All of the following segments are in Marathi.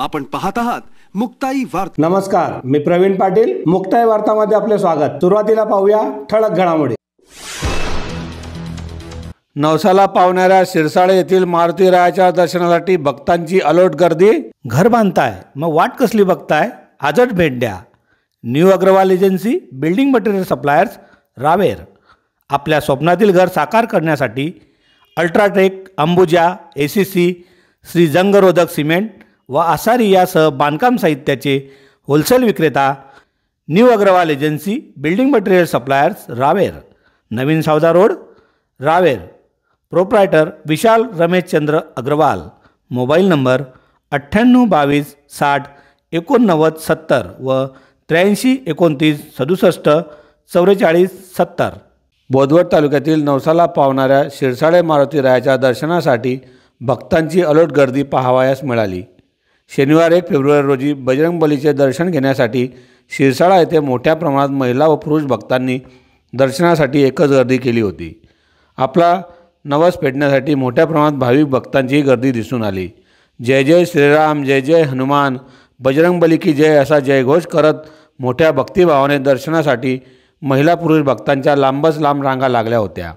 आपण पाहत आहात मुक्ताई वार्ता। नमस्कार, मी प्रवीण पाटील। मुक्ताई वार्तामध्ये आपले स्वागत। सुरुवातीला पाहूया ठळक घडामोडी। नवसाला पावणाऱ्या शिरसाळे येथील मारुती रायाच्या दर्शनासाठी भक्तांची अलोट गर्दी। घर बांधताय मग वाट कसली बघताय, आजच भेट द्या। New Agarwal agency building material suppliers Raver. आपल्या स्वप्नातील घर साकार करण्यासाठी अल्ट्राटेक, अंबुजा, एसीसी, श्री जंगरोधक सिमेंट व आसारी यासह बांधकाम साहित्याचे होलसेल विक्रेता new Agarwal agency building material suppliers Raver, नवीन सौदा road Raver. Proprietor Vishal Rameshchandra Agarwal. Mobile number 9822 60 89 70 व 83 29 67 44 70। बोदवड तालुक्यातील नवसाला पावणाऱ्या शिरसाळे मारुती रायाच्या दर्शनासाठी भक्तांची अलोट गर्दी पाहावयास मिळाली। शनिवार 1 फेब्रुवारी रोजी बजरंगबलीचे दर्शन घेण्यासाठी शिरसाळा येथे मोठ्या प्रमाणात महिला व पुरुष भक्तांनी दर्शनासाठी एकच गर्दी केली होती। आपला नवस पेटण्यासाठी मोठ्या प्रमाणात भाविक भक्तांची गर्दी दिसून आली। जय जय श्रीराम, जय जय हनुमान, बजरंगबली की जय असा जयघोष करत मोठ्या भक्तिभावाने दर्शनासाठी महिला पुरुष भक्तांच्या लांबच लांब रांगा लागल्या होत्या।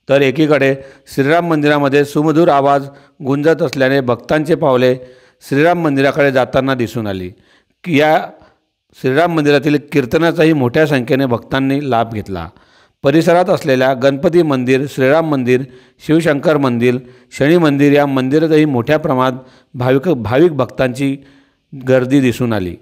तर एकीकडे श्रीराम मंदिरामध्ये सुमधुर आवाज गुंजत असल्याने भक्तांचे पावले श्रीराम मंदिराकडे जाताना दिसून आली। या श्रीराम मंदिरातील कीर्तनाचाही मोठ्या संख्येने भक्तांनी लाभ घेतला। परिसरात असलेल्या गणपती मंदिर, श्रीराम मंदिर, शिवशंकर मंदिर, शनी मंदिर या मंदिरातही मोठ्या प्रमाणात भाविक भक्तांची गर्दी दिसून आली।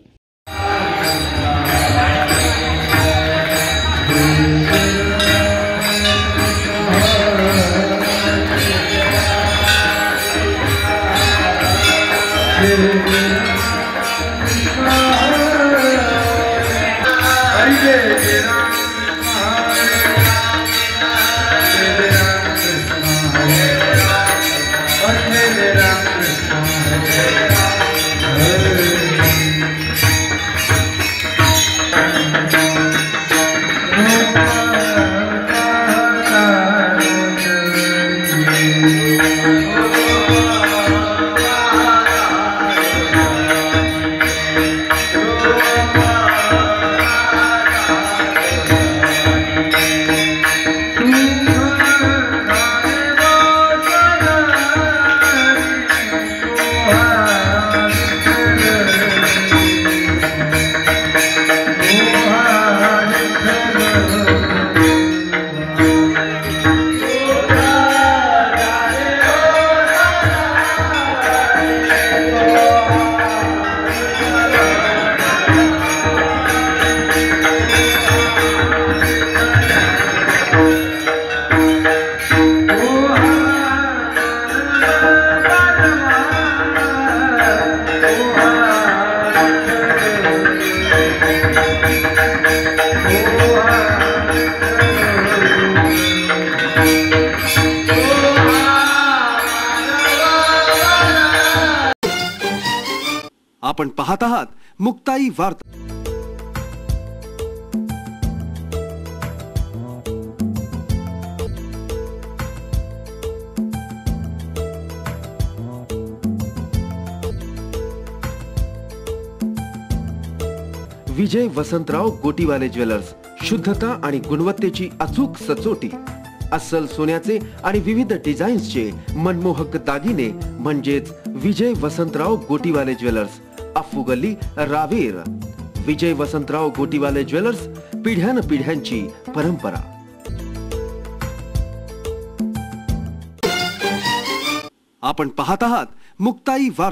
आपण पाहत आहात मुक्ताई वार्ता। विजय वसंतराव गोटीवाले ज्वेलर्स, शुद्धता आणि गुणवत्तेची अचूक सचोटी। अस्सल सोन्याचे आणि विविध डिझाईन्सचे मनमोहक दागिने म्हणजेच विजय वसंतराव गोटीवाले ज्वेलर्स, अफ्फू गल्ली रावेर। विजय वसंतराव गोटीवाले ज्वेलर्स, पिढ्यानपिढ्यांची परंपरा। आपण पाहत आहात मुक्ताई वार्ता।